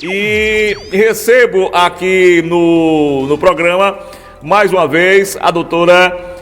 E recebo aqui no programa, mais uma vez, a doutora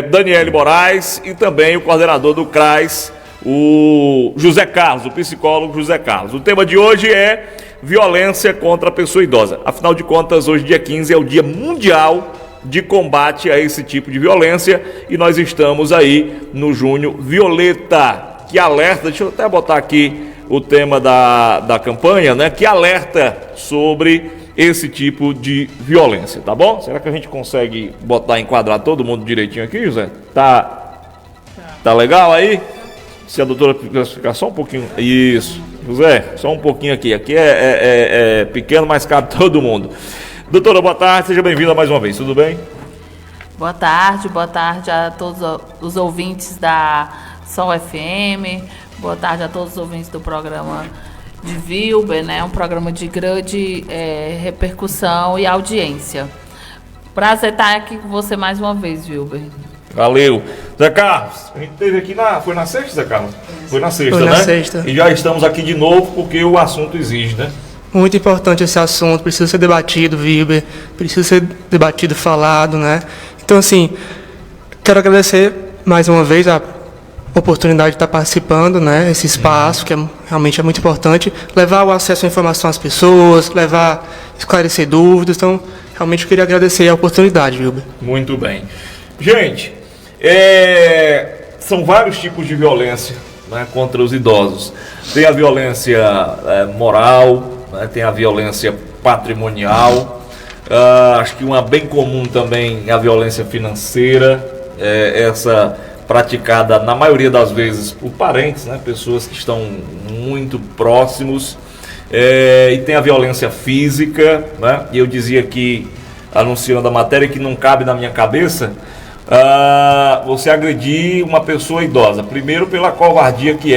Daniele Moraes e também o coordenador do CRAS, o José Carlos, o psicólogo José Carlos. O tema de hoje é violência contra a pessoa idosa. Afinal de contas, hoje, dia 15, é o Dia Mundial de Combate a esse tipo de violência e nós estamos aí no Junho Violeta, que alerta, deixa eu até botar aqui o tema da campanha, né, que alerta sobre esse tipo de violência, tá bom? Será que a gente consegue enquadrar todo mundo direitinho aqui, José? Tá legal aí? Se a doutora ficar só um pouquinho, isso, José, só um pouquinho aqui é pequeno, mas cabe todo mundo. Doutora, boa tarde, seja bem-vinda mais uma vez, tudo bem? Boa tarde a todos os ouvintes da Sol FM, boa tarde a todos os ouvintes do programa de Vilber, né? Um programa de grande repercussão e audiência. Prazer estar aqui com você mais uma vez, Vilber. Valeu. Zé Carlos, a gente esteve aqui foi na sexta, Zé Carlos? Foi na sexta, né? Foi na sexta. E já estamos aqui de novo porque o assunto exige, né? Muito importante esse assunto, precisa ser debatido, Vilber, precisa ser debatido, falado, né? Então, assim, quero agradecer mais uma vez a oportunidade de estar participando, né? Esse espaço, que realmente é muito importante, levar o acesso à informação às pessoas, esclarecer dúvidas. Então, realmente eu queria agradecer a oportunidade, Vilber. Muito bem. Gente, são vários tipos de violência, né, contra os idosos. Tem a violência moral, né, tem a violência patrimonial, acho que uma bem comum também é a violência financeira, essa praticada na maioria das vezes por parentes, né, pessoas que estão muito próximos, e tem a violência física, né, e eu dizia aqui, anunciando a matéria, que não cabe na minha cabeça você agredir uma pessoa idosa, primeiro pela covardia que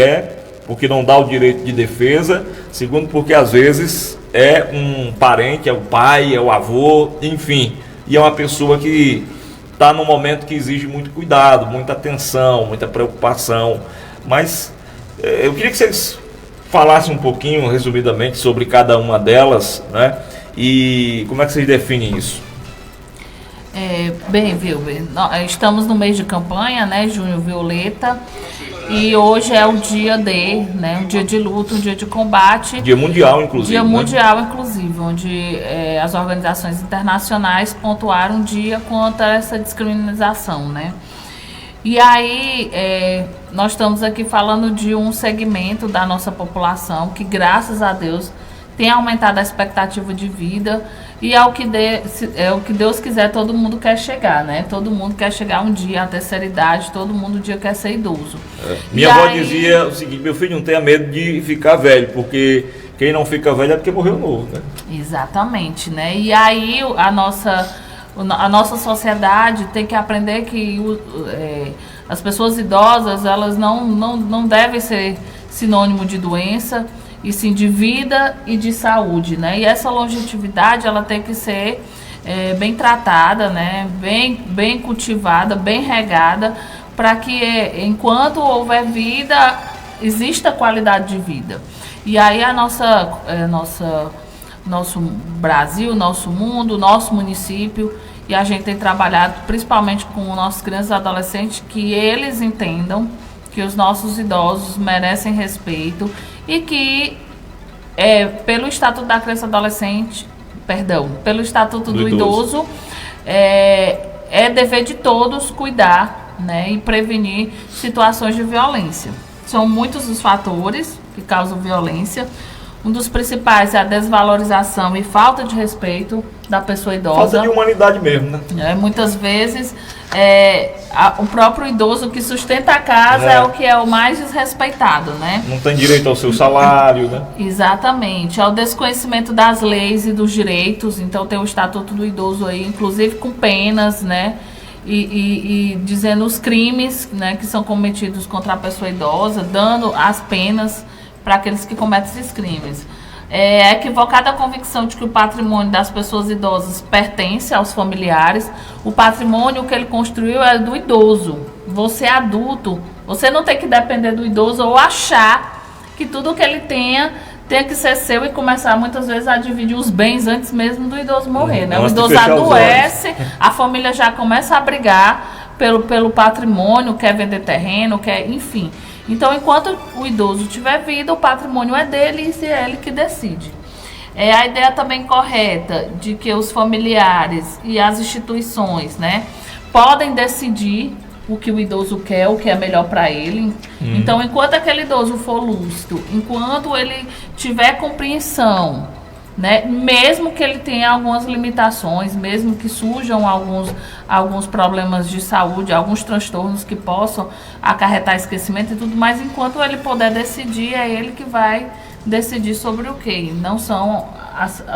porque não dá o direito de defesa, segundo porque às vezes é um parente, é o pai, é o avô, enfim, e é uma pessoa que está num momento que exige muito cuidado, muita atenção, muita preocupação. Mas eu queria que vocês falassem um pouquinho, resumidamente, sobre cada uma delas, né? E como é que vocês definem isso? Bem, Vilber, estamos no mês de campanha, né? Junho Violeta. E hoje é o dia né? Um dia de luta, um dia de combate. Dia mundial, inclusive. Dia mundial, inclusive, onde as organizações internacionais pontuaram um dia contra essa discriminação, né? E aí, nós estamos aqui falando de um segmento da nossa população que, graças a Deus, tem aumentado a expectativa de vida e é o que Deus quiser, todo mundo quer chegar, né? Todo mundo quer chegar um dia à terceira idade, todo mundo um dia quer ser idoso. Minha avó dizia o seguinte: meu filho, não tenha medo de ficar velho, porque quem não fica velho é porque morreu novo, né? Exatamente, né? E aí a nossa sociedade tem que aprender que as pessoas idosas, elas não devem ser sinônimo de doença, e sim de vida e de saúde, né? E essa longevidade, ela tem que ser bem tratada, né? Bem cultivada, bem regada, para que enquanto houver vida, exista qualidade de vida. E aí nosso Brasil, nosso mundo, nosso município, e a gente tem trabalhado principalmente com nossos crianças e adolescentes, que eles entendam que os nossos idosos merecem respeito e que pelo Estatuto da Criança e Adolescente, pelo Estatuto do Idoso, é dever de todos cuidar, né, e prevenir situações de violência. São muitos os fatores que causam violência. Um dos principais é a desvalorização e falta de respeito da pessoa idosa. Falta de humanidade mesmo, né? Muitas vezes o próprio idoso que sustenta a casa é o que é o mais desrespeitado, né? Não tem direito ao seu salário, né? Exatamente. Ao desconhecimento das leis e dos direitos. Então tem o Estatuto do Idoso aí, inclusive com penas, né? E dizendo os crimes, né, que são cometidos contra a pessoa idosa, dando as penas para aqueles que cometem esses crimes. É equivocada a convicção de que o patrimônio das pessoas idosas pertence aos familiares. O patrimônio que ele construiu é do idoso. Você adulto, você não tem que depender do idoso ou achar que tudo que ele tenha tem que ser seu e começar muitas vezes a dividir os bens antes mesmo do idoso morrer, né? O Antes de idoso fechar os adoece, a família já começa a brigar pelo patrimônio, quer vender terreno, quer, enfim. Então, enquanto o idoso tiver vida, o patrimônio é dele e é ele que decide. É a ideia também correta de que os familiares e as instituições, né, podem decidir o que o idoso quer, o que é melhor para ele. Então, enquanto aquele idoso for lúcido, enquanto ele tiver compreensão, né, mesmo que ele tenha algumas limitações, mesmo que surjam alguns problemas de saúde, alguns transtornos que possam acarretar esquecimento e tudo mais, enquanto ele puder decidir, é ele que vai decidir sobre o que, não são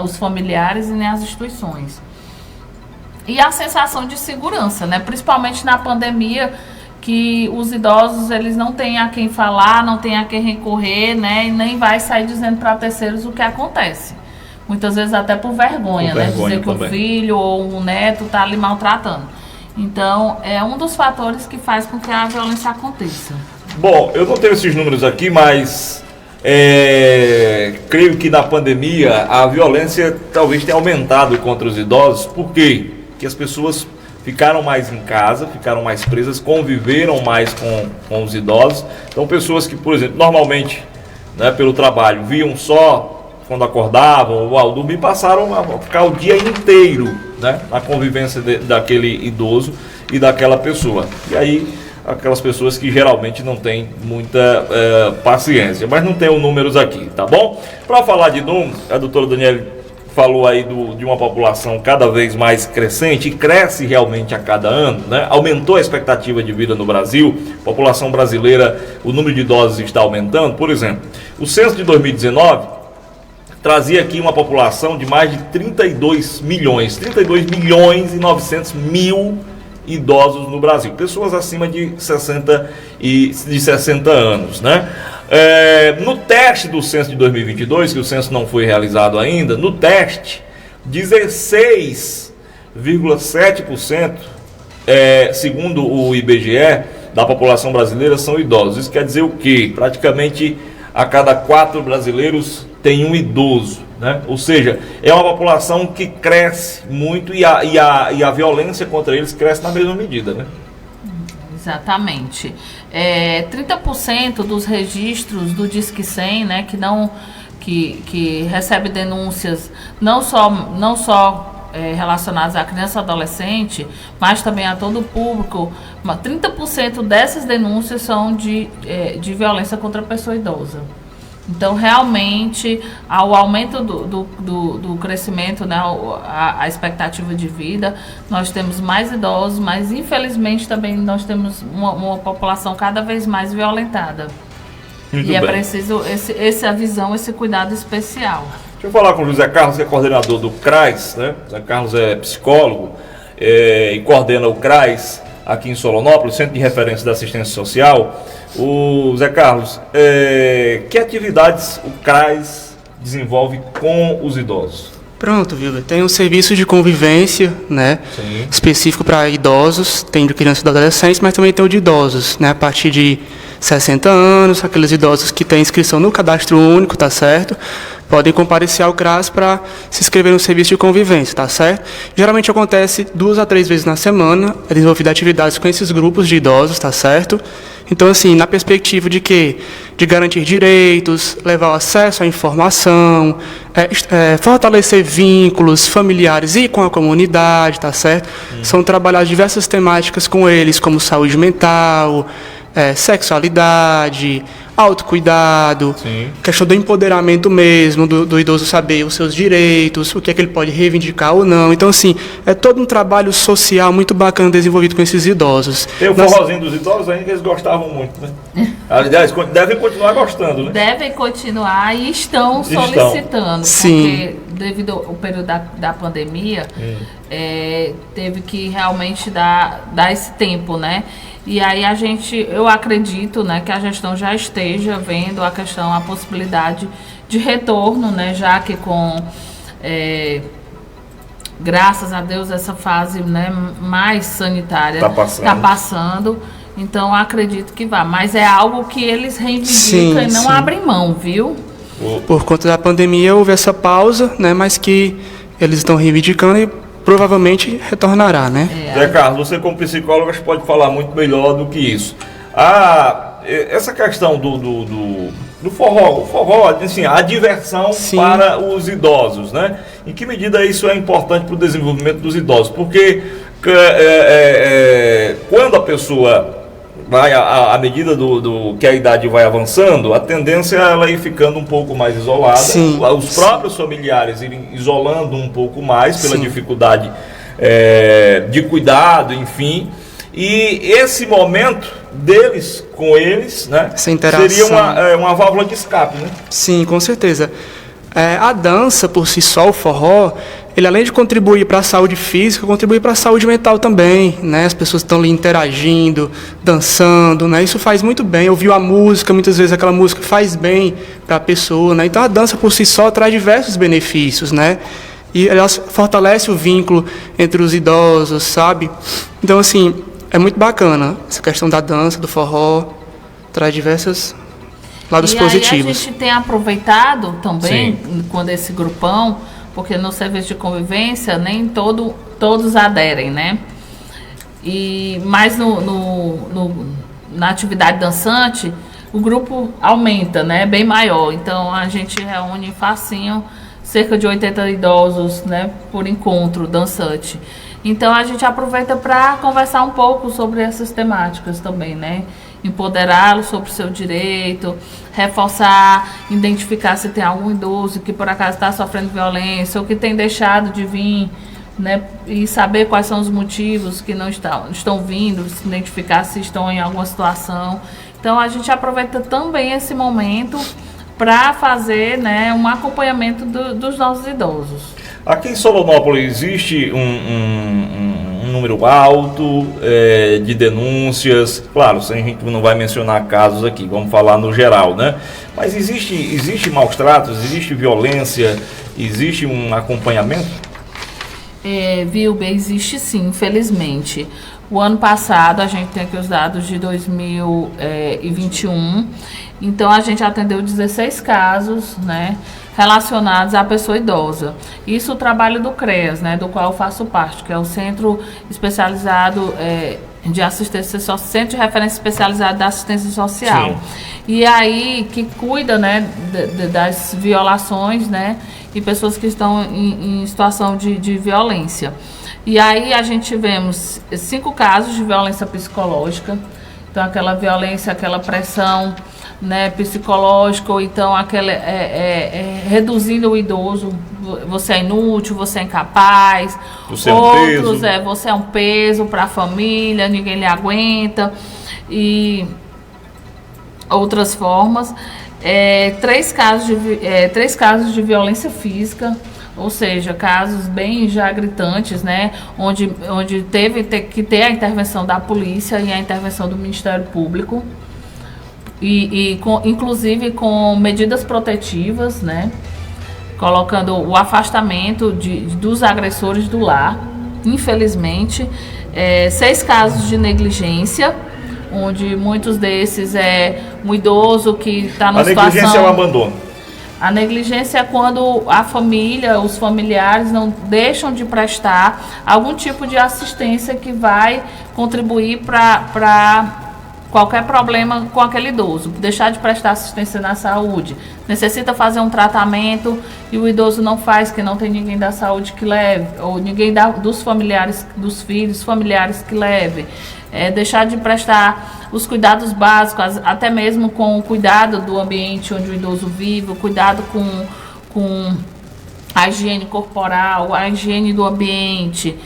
os familiares e nem as instituições. E a sensação de segurança, né? Principalmente na pandemia, que os idosos eles não têm a quem falar, não têm a quem recorrer, né? E nem vai sair dizendo para terceiros o que acontece. Muitas vezes até por vergonha, né? Dizer que o filho ou o neto está ali maltratando. Então, é um dos fatores que faz com que a violência aconteça. Bom, eu não tenho esses números aqui, mas creio que na pandemia a violência talvez tenha aumentado contra os idosos. Por quê? Porque as pessoas ficaram mais em casa, ficaram mais presas, conviveram mais com os idosos. Então, pessoas que, por exemplo, normalmente, né, pelo trabalho, viam só quando acordavam ou ao dormir, passaram a ficar o dia inteiro, né, na convivência daquele idoso e daquela pessoa. E aí, aquelas pessoas que geralmente não têm muita paciência. Mas não tenho números aqui, tá bom? Para falar de números, a doutora Daniele falou aí de uma população cada vez mais crescente, e cresce realmente a cada ano, né? Aumentou a expectativa de vida no Brasil, a população brasileira, o número de idosos está aumentando. Por exemplo, o censo de 2019 trazia aqui uma população de mais de 32 milhões e 900 mil idosos no Brasil, pessoas acima de 60 anos, né? No teste do censo de 2022, que o censo não foi realizado ainda, no teste, 16,7%, segundo o IBGE, da população brasileira são idosos. Isso quer dizer o quê? Praticamente a cada 4 brasileiros tem um idoso, né? Ou seja, é uma população que cresce muito e a violência contra eles cresce na mesma medida, né? Exatamente. 30% dos registros do Disque 100, né, que recebe denúncias não só relacionadas à criança e adolescente, mas também a todo o público, 30% dessas denúncias são de violência contra a pessoa idosa. Então, realmente, ao aumento do crescimento, né, a expectativa de vida, nós temos mais idosos, mas infelizmente também nós temos uma população cada vez mais violentada. Muito e bem. É preciso essa visão, esse cuidado especial. Deixa eu falar com o José Carlos, que é coordenador do CRAS, né? José Carlos é psicólogo e coordena o CRAS aqui em Solonópolis, Centro de Referência da Assistência Social. O Zé Carlos, que atividades o CRAS desenvolve com os idosos? Pronto, Wilber. Tem um serviço de convivência, né, Sim. específico para idosos, tem de crianças e adolescentes, mas também tem o de idosos, né, a partir de 60 anos, aqueles idosos que têm inscrição no cadastro único, tá certo? Podem comparecer ao CRAS para se inscrever no serviço de convivência, tá certo? Geralmente acontece 2 a 3 vezes na semana, é desenvolvida atividades com esses grupos de idosos, tá certo? Então, assim, na perspectiva de quê? De garantir direitos, levar o acesso à informação, fortalecer vínculos familiares e com a comunidade, tá certo? São trabalhadas diversas temáticas com eles, como saúde mental, sexualidade, autocuidado, Sim. questão do empoderamento mesmo, do idoso saber os seus direitos, o que é que ele pode reivindicar ou não. Então, assim, é todo um trabalho social muito bacana desenvolvido com esses idosos. Tem o forrozinho dos idosos ainda que eles gostavam muito, né? Aliás, devem continuar gostando, né? Devem continuar e estão solicitando, Sim. porque devido ao período da pandemia, teve que realmente dar esse tempo, né? E aí eu acredito, né, que a gestão já esteja vendo a possibilidade de retorno, né, já que graças a Deus, essa fase, né, mais sanitária está passando. Então, acredito que vá. Mas é algo que eles reivindicam e não abrem mão, viu? Por conta da pandemia houve essa pausa, né, mas que eles estão reivindicando e provavelmente retornará, né? Zé Carlos, você como psicólogo pode falar muito melhor do que isso. Essa questão do forró, o forró, assim, a diversão Sim. para os idosos, né? Em que medida isso é importante para o desenvolvimento dos idosos? Porque quando a pessoa vai, à medida que a idade vai avançando, a tendência é ela ir ficando um pouco mais isolada. Sim. Os próprios familiares irem isolando um pouco mais pela Sim. dificuldade de cuidado, enfim. E esse momento deles com eles, né, Essa interação. seria uma válvula de escape, né? Sim, com certeza. A dança, por si só, o forró, ele além de contribuir para a saúde física, contribui para a saúde mental também, né? As pessoas estão ali interagindo, dançando, né? Isso faz muito bem. Ouvir a música, muitas vezes aquela música faz bem para a pessoa, né? Então a dança por si só traz diversos benefícios, né? E ela fortalece o vínculo entre os idosos, sabe? Então, assim, é muito bacana essa questão da dança, do forró, traz diversos lados positivos. Aí a gente tem aproveitado também, Sim. quando esse grupão, porque no serviço de convivência nem todos aderem, né? Mas na atividade dançante, o grupo aumenta, né? Bem maior. Então a gente reúne facinho cerca de 80 idosos, né? Por encontro dançante. Então a gente aproveita para conversar um pouco sobre essas temáticas também, né? Empoderá-los sobre o seu direito, reforçar, identificar se tem algum idoso que por acaso está sofrendo violência ou que tem deixado de vir, né? E saber quais são os motivos que não estão vindo, se identificar se estão em alguma situação. Então a gente aproveita também esse momento para fazer, né, um acompanhamento dos nossos idosos. Aqui em Solonópolis existe um número alto de denúncias. Claro, a gente não vai mencionar casos aqui, vamos falar no geral, né? Mas existe maus tratos, existe violência, existe um acompanhamento? Vilber, existe sim, infelizmente. O ano passado, a gente tem aqui os dados de 2021, então a gente atendeu 16 casos, né, relacionados à pessoa idosa. Isso o trabalho do CREAS, né, do qual eu faço parte, que é o Centro Especializado de Assistência Social, Centro de Referência Especializado da Assistência Social. Sim. E aí, que cuida, né, das violações, né, e pessoas que estão em situação de violência. E aí a gente tivemos 5 casos de violência psicológica. Então aquela violência, aquela pressão, né, psicológica, ou então aquela reduzindo o idoso, você é inútil, você é incapaz. Você é um peso. Você é um peso para a família, ninguém lhe aguenta. E outras formas. 3 casos de violência física. Ou seja, casos bem já gritantes, né, onde teve que ter a intervenção da polícia e a intervenção do Ministério Público, inclusive com medidas protetivas, né, colocando o afastamento dos agressores do lar, infelizmente. 6 casos de negligência, onde muitos desses um idoso que está numa situação... A negligência é o abandono. A negligência é quando a família, os familiares não deixam de prestar algum tipo de assistência que vai contribuir para qualquer problema com aquele idoso. Deixar de prestar assistência na saúde. Necessita fazer um tratamento e o idoso não faz, que não tem ninguém da saúde que leve, ou ninguém dos familiares, dos filhos, familiares que leve. Deixar de prestar os cuidados básicos, até mesmo com o cuidado do ambiente onde o idoso vive, o cuidado com a higiene corporal, a higiene do ambiente.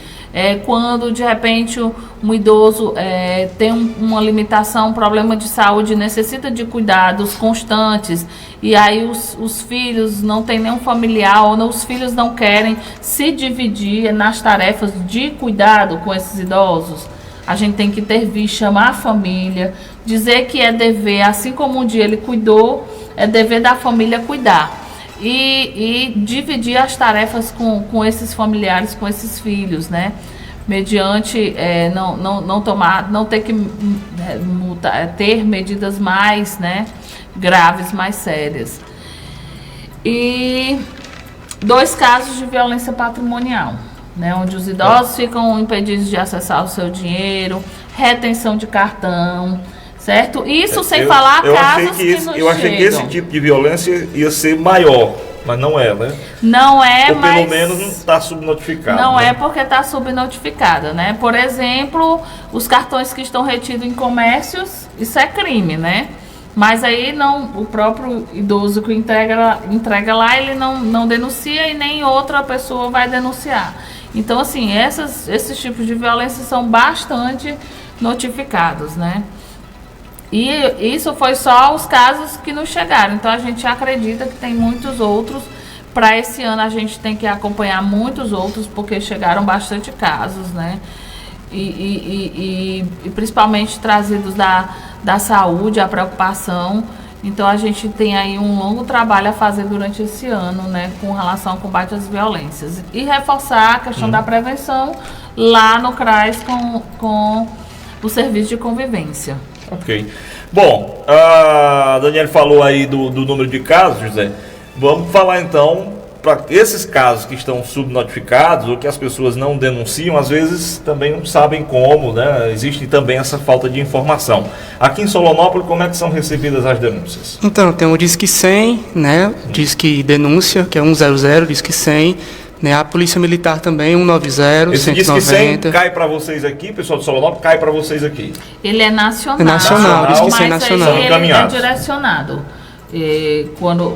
Quando de repente um idoso tem uma limitação, um problema de saúde, necessita de cuidados constantes, e aí os filhos não têm nenhum familiar, ou os filhos não querem se dividir nas tarefas de cuidado com esses idosos. A gente tem que intervir, chamar a família, dizer que é dever, assim como um dia ele cuidou, é dever da família cuidar. E dividir as tarefas com esses familiares, com esses filhos, né? Mediante não ter que ter medidas mais, né, graves, mais sérias. E 2 casos de violência patrimonial, né, onde os idosos ficam impedidos de acessar o seu dinheiro, retenção de cartão, certo? Isso sem falar casos que nos Eu achei que esse tipo de violência ia ser maior, mas não é, né? Não é, ou pelo menos não está subnotificado. Não, né? é porque está subnotificada, né? Por exemplo, os cartões que estão retidos em comércios, isso é crime, né? Mas aí não, o próprio idoso que entrega lá, ele não denuncia e nem outra pessoa vai denunciar. Então, assim, esses tipos de violência são bastante notificados, né? E isso foi só os casos que nos chegaram. Então, a gente acredita que tem muitos outros. Para esse ano, a gente tem que acompanhar muitos outros, porque chegaram bastante casos, né? E principalmente trazidos da saúde, a preocupação. Então, a gente tem aí um longo trabalho a fazer durante esse ano, né, com relação ao combate às violências. E reforçar a questão da prevenção lá no CRAS com o serviço de convivência. Ok. Bom, a Daniela falou aí do número de casos, José. Vamos falar então, para esses casos que estão subnotificados ou que as pessoas não denunciam, às vezes também não sabem como, né? Existe também essa falta de informação. Aqui em Solonópolis, como é que são recebidas as denúncias? Então, tem o Disque 100, né? Disque Denúncia, que é 100, Disque 100. Né? A Polícia Militar também, 190, esse 190. Disque 100 cai para vocês aqui, pessoal de Solonópolis, cai para vocês aqui. Ele é nacional. É nacional, Disque 100 mas nacional. aí ele é direcionado.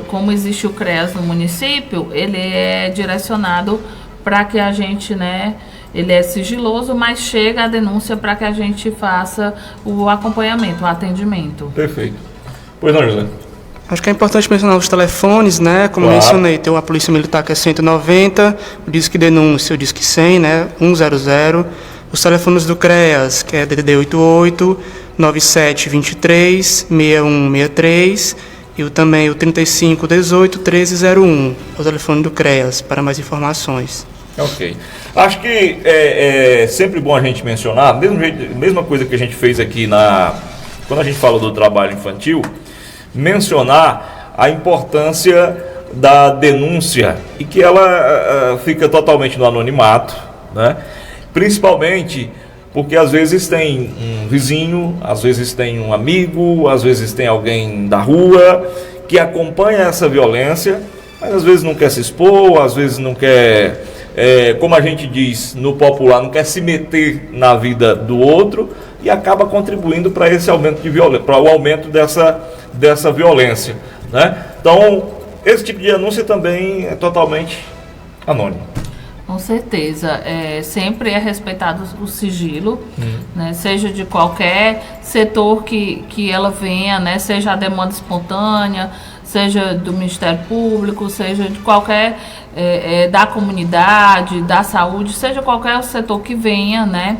Como existe o CREAS no município, ele é direcionado para que a gente, né, ele é sigiloso, mas chega a denúncia para que a gente faça o acompanhamento, o atendimento. Perfeito. Pois não, José? Acho que é importante mencionar os telefones, né? Como claro. mencionei, tem a Polícia Militar que é 190, o Disque Denúncia, o Disque 100, né? 100. Os telefones do CREAS, que é DDD 88, 9723, 6163 e também o 3518 1301, o telefone do CREAS, para mais informações. Ok. Acho que é sempre bom a gente mencionar, mesma coisa que a gente fez aqui quando a gente fala do trabalho infantil, mencionar a importância da denúncia e que ela fica totalmente no anonimato, né? Principalmente porque às vezes tem um vizinho, às vezes tem um amigo, às vezes tem alguém da rua que acompanha essa violência, mas às vezes não quer se expor, às vezes não quer, como a gente diz no popular, não quer se meter na vida do outro e acaba contribuindo para esse aumento de violência, para o aumento dessa violência, né? Então, esse tipo de denúncia também é totalmente anônimo. Com certeza, sempre é respeitado o sigilo, né, seja de qualquer setor que ela venha, né, seja a demanda espontânea, seja do Ministério Público, seja de qualquer, da comunidade, da saúde, seja qualquer setor que venha, né,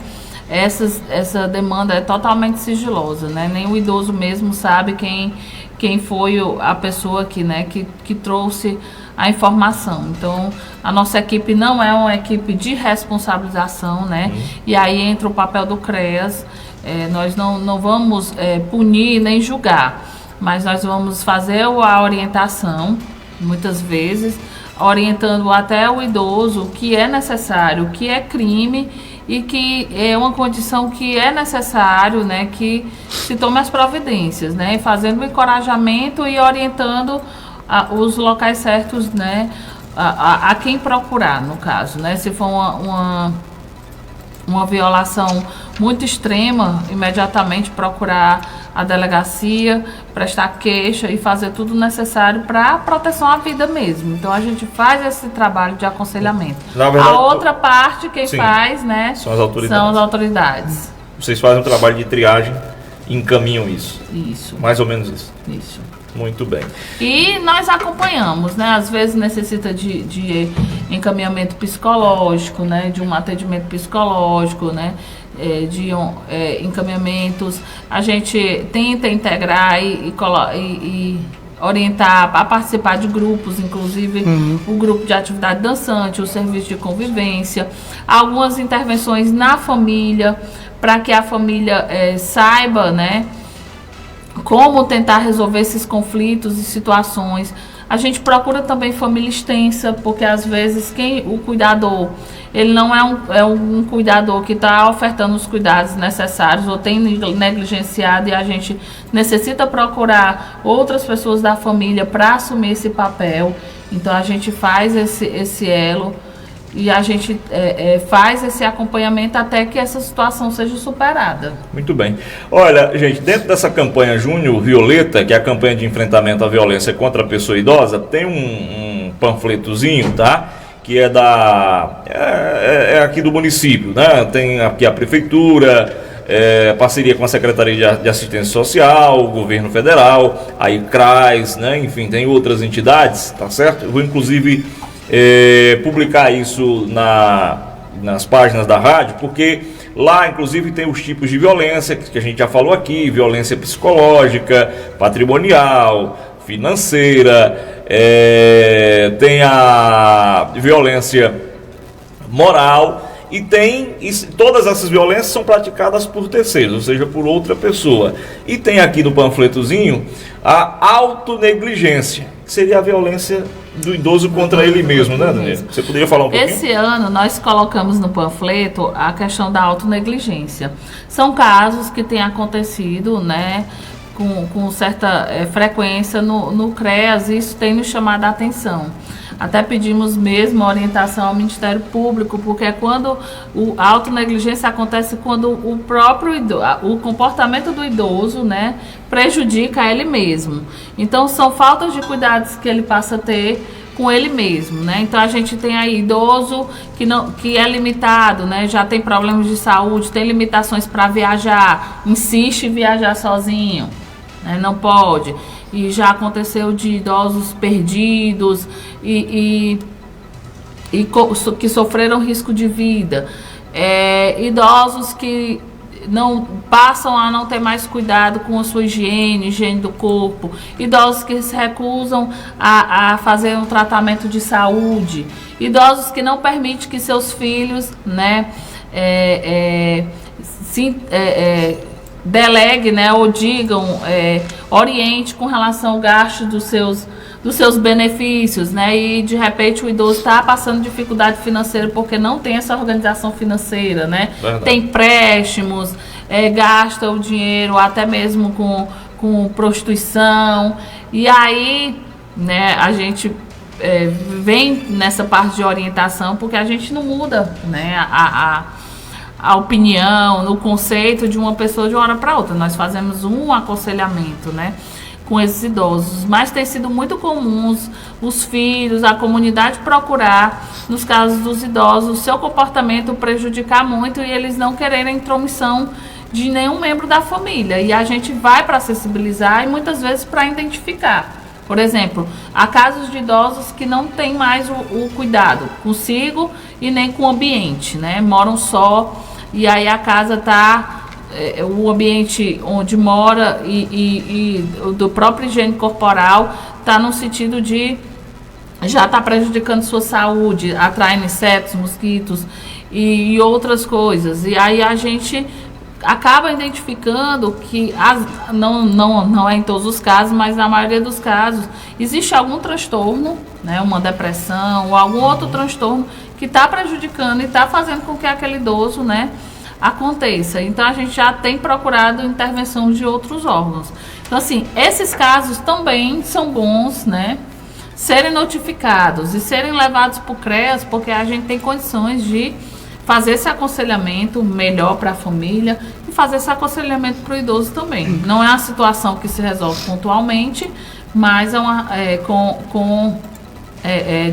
essa demanda é totalmente sigilosa, né, nem o idoso mesmo sabe quem foi a pessoa que trouxe a informação. Então, a nossa equipe não é uma equipe de responsabilização, né? E aí entra o papel do CREAS. Nós não vamos punir nem julgar, mas nós vamos fazer a orientação, muitas vezes, orientando até o idoso o que é necessário, o que é crime e que é uma condição que é necessário, né, que se tome as providências, né, fazendo o encorajamento e orientando os locais certos, né, a quem procurar, no caso, né, se for uma violação muito extrema, imediatamente procurar a delegacia, prestar queixa e fazer tudo necessário para proteção à vida mesmo. Então a gente faz esse trabalho de aconselhamento. Na verdade, a outra parte quem sim, faz, né, são as autoridades. Vocês fazem um trabalho de triagem e encaminham isso. Isso. Mais ou menos isso. Isso. Muito bem. E nós acompanhamos, né? Às vezes necessita de encaminhamento psicológico, né? De um atendimento psicológico, né? De encaminhamentos. A gente tenta integrar e orientar a participar de grupos, inclusive o grupo de atividade dançante, o serviço de convivência, algumas intervenções na família, para que a família saiba, né, como tentar resolver esses conflitos e situações. A gente procura também família extensa, porque às vezes o cuidador, ele não é um cuidador que está ofertando os cuidados necessários ou tem negligenciado, e a gente necessita procurar outras pessoas da família para assumir esse papel. Então a gente faz esse elo e a gente faz esse acompanhamento até que essa situação seja superada. Muito bem. Olha, gente, dentro dessa campanha Júnior Violeta, que é a campanha de enfrentamento à violência contra a pessoa idosa, tem um panfletozinho, tá? Que é aqui do município, né? Tem aqui a prefeitura, parceria com a Secretaria de Assistência Social, o governo federal, aí CRAS, né? Enfim, tem outras entidades, tá certo? Eu vou inclusive publicar isso nas páginas da rádio, porque lá inclusive tem os tipos de violência que a gente já falou aqui: violência psicológica, patrimonial, financeira, tem a violência moral, e todas essas violências são praticadas por terceiros, ou seja, por outra pessoa. E tem aqui no panfletozinho a autonegligência, que seria a violência do idoso contra ele mesmo, né, Daniela? Você poderia falar um pouquinho? Esse ano nós colocamos no panfleto a questão da autonegligência. São casos que têm acontecido, né, com certa frequência no CREAS, e isso tem nos chamado a atenção. Até pedimos mesmo orientação ao Ministério Público, porque é quando a autonegligência acontece quando o comportamento do idoso, né, prejudica ele mesmo. Então são faltas de cuidados que ele passa a ter com ele mesmo, né? Então a gente tem aí idoso que é limitado, né? Já tem problemas de saúde, tem limitações para viajar, insiste em viajar sozinho, né? Não pode. E já aconteceu de idosos perdidos e que sofreram risco de vida. Idosos que não passam a não ter mais cuidado com a sua higiene do corpo. Idosos que se recusam a fazer um tratamento de saúde. Idosos que não permitem que seus filhos, né, delegue, né, ou digam, oriente com relação ao gasto dos seus benefícios, né, e de repente o idoso está passando dificuldade financeira porque não tem essa organização financeira, né, verdade. Tem empréstimos, gasta o dinheiro até mesmo com prostituição, e aí, né, a gente vem nessa parte de orientação, porque a gente não muda, né, a opinião, no conceito de uma pessoa de uma hora para outra. Nós fazemos um aconselhamento, né, com esses idosos, mas tem sido muito comum os filhos, a comunidade procurar, nos casos dos idosos, o seu comportamento prejudicar muito e eles não quererem intromissão de nenhum membro da família. E a gente vai para sensibilizar e muitas vezes para identificar. Por exemplo, há casos de idosos que não têm mais o cuidado consigo e nem com o ambiente, né? Moram só, e aí a casa está, o ambiente onde mora e do próprio higiene corporal está no sentido de já está prejudicando sua saúde, atraindo insetos, mosquitos e outras coisas. E aí a gente acaba identificando que não é em todos os casos, mas na maioria dos casos existe algum transtorno, né, uma depressão ou algum outro transtorno que está prejudicando e está fazendo com que aquele idoso, né, aconteça. Então a gente já tem procurado intervenção de outros órgãos. Então assim, esses casos também são bons, né, serem notificados e serem levados para o CREAS, porque a gente tem condições de fazer esse aconselhamento melhor para a família e fazer esse aconselhamento para o idoso também. Não é uma situação que se resolve pontualmente, mas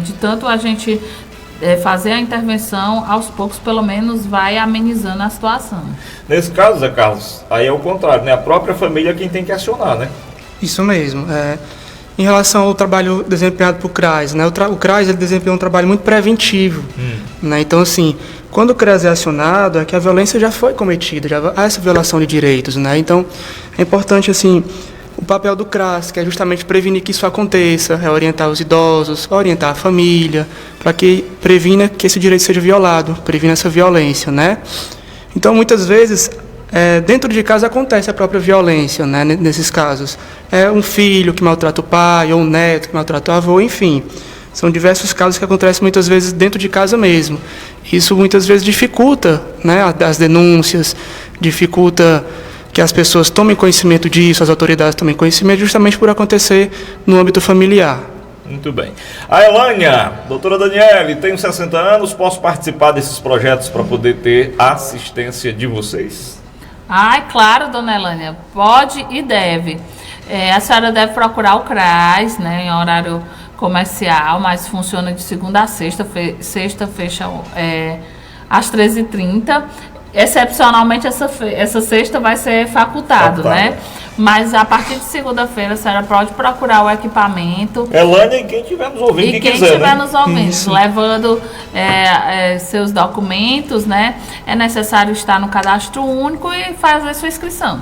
de tanto a gente fazer a intervenção, aos poucos pelo menos vai amenizando a situação. Nesse caso, Zé Carlos, aí é o contrário, né? A própria família é quem tem que acionar, né? Isso mesmo. Em relação ao trabalho desempenhado por CRAS, né? O CRAS ele desempenha um trabalho muito preventivo, né? Então, assim, quando o CRAS é acionado, é que a violência já foi cometida, já há essa violação de direitos, né? Então, é importante, assim, o papel do CRAS, que é justamente prevenir que isso aconteça, é orientar os idosos, orientar a família, para que previna que esse direito seja violado, previna essa violência, né? Então, muitas vezes, dentro de casa acontece a própria violência, né, nesses casos. É um filho que maltrata o pai, ou um neto que maltrata o avô, enfim. São diversos casos que acontecem muitas vezes dentro de casa mesmo. Isso muitas vezes dificulta, né, as denúncias, dificulta que as pessoas tomem conhecimento disso, as autoridades tomem conhecimento, justamente por acontecer no âmbito familiar. Muito bem. A Elânia, doutora Daniele, tenho 60 anos, posso participar desses projetos para poder ter assistência de vocês? Ai, claro, dona Elânia, pode e deve. A senhora deve procurar o CRAS, né, em horário comercial, mas funciona de segunda a sexta, sexta fecha às 13h30. Excepcionalmente, essa sexta vai ser facultado, né? Mas a partir de segunda-feira, a senhora pode procurar o equipamento. Elânia e quem estiver nos ouvindo, e quem quiser, estiver né? nos ouvindo, Isso. levando seus documentos, né? É necessário estar no cadastro único e fazer sua inscrição.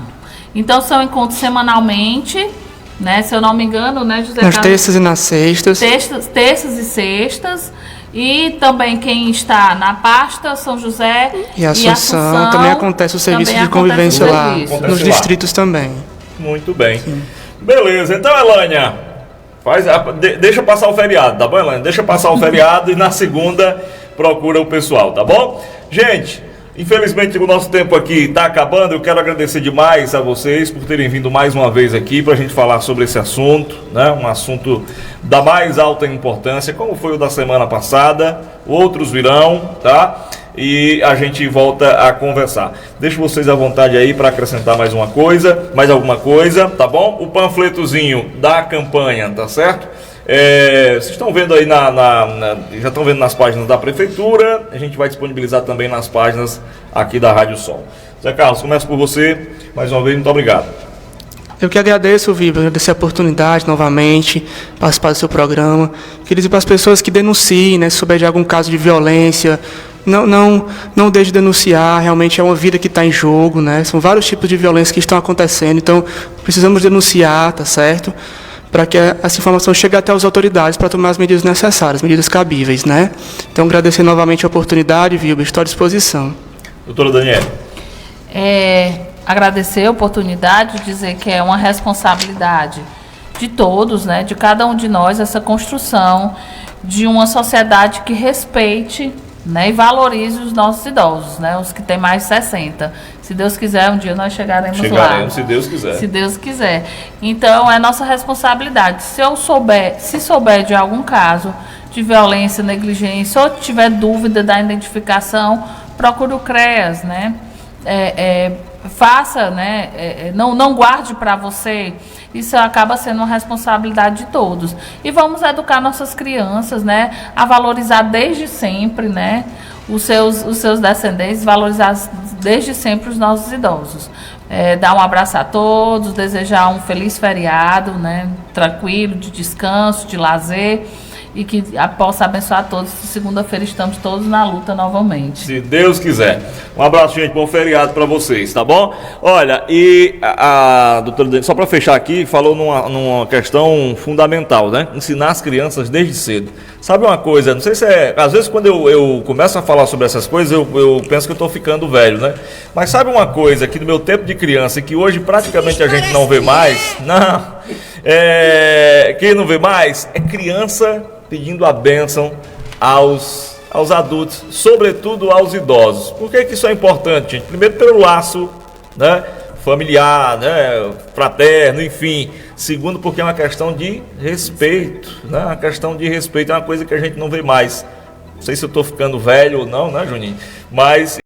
Então, são encontros semanalmente, né? Se eu não me engano, né, José Nas Carlos? terças e nas sextas. Terças e sextas. E também quem está na pasta São José E Assunção, também acontece o serviço de convivência lá, nos distritos também. Muito bem. Sim. Beleza, então, Elânia, deixa passar o feriado, tá bom, Elânia? Deixa passar o feriado e na segunda procura o pessoal, tá bom? Gente, infelizmente o nosso tempo aqui está acabando. Eu quero agradecer demais a vocês por terem vindo mais uma vez aqui para a gente falar sobre esse assunto, né? Um assunto da mais alta importância, como foi o da semana passada. Outros virão, tá? E a gente volta a conversar. Deixo vocês à vontade aí para acrescentar mais alguma coisa, tá bom? O panfletozinho da campanha, tá certo? Vocês estão vendo aí já estão vendo nas páginas da Prefeitura. A gente vai disponibilizar também nas páginas aqui da Rádio Sol. Zé Carlos, começo por você. Mais uma vez, muito obrigado. Eu que agradeço, Vitor, agradecer a oportunidade novamente, participar do seu programa. Queria dizer para as pessoas que denunciem, né, se souber de algum caso de violência, não deixe de denunciar. Realmente é uma vida que está em jogo, né? São vários tipos de violência que estão acontecendo, então precisamos denunciar, tá certo? Para que essa informação chegue até as autoridades para tomar as medidas necessárias, medidas cabíveis, né? Então, agradecer novamente a oportunidade, Vitor, estou à disposição. Doutora Daniele. Agradecer a oportunidade, dizer que é uma responsabilidade de todos, né? De cada um de nós, essa construção de uma sociedade que respeite, né, e valorize os nossos idosos, né? Os que têm mais de 60. Se Deus quiser, um dia nós chegaremos lá. Se Deus quiser. Se Deus quiser. Então, é nossa responsabilidade. Se souber de algum caso de violência, negligência, ou tiver dúvida da identificação, procure o CREAS, né? Faça, né? Não guarde para você. Isso acaba sendo uma responsabilidade de todos. E vamos educar nossas crianças, né, a valorizar desde sempre, né, os seus descendentes, valorizar desde sempre os nossos idosos. Dar um abraço a todos, desejar um feliz feriado, né, tranquilo, de descanso, de lazer, e que possa abençoar todos. Segunda-feira estamos todos na luta novamente. Se Deus quiser. Um abraço, gente. Bom feriado para vocês, tá bom? Olha, e a doutora Daniele, só para fechar aqui, falou numa questão fundamental, né? Ensinar as crianças desde cedo. Sabe uma coisa, não sei se às vezes quando eu começo a falar sobre essas coisas, eu penso que eu estou ficando velho, né? Mas sabe uma coisa que no meu tempo de criança, que hoje praticamente a gente não vê mais? Não. Quem não vê mais é criança pedindo a bênção aos adultos, sobretudo aos idosos. Por que isso é importante, gente? Primeiro, pelo laço, né, familiar, né, fraterno, enfim. Segundo, porque é uma questão de respeito, né? Uma questão de respeito é uma coisa que a gente não vê mais. Não sei se eu estou ficando velho ou não, né, Juninho? Mas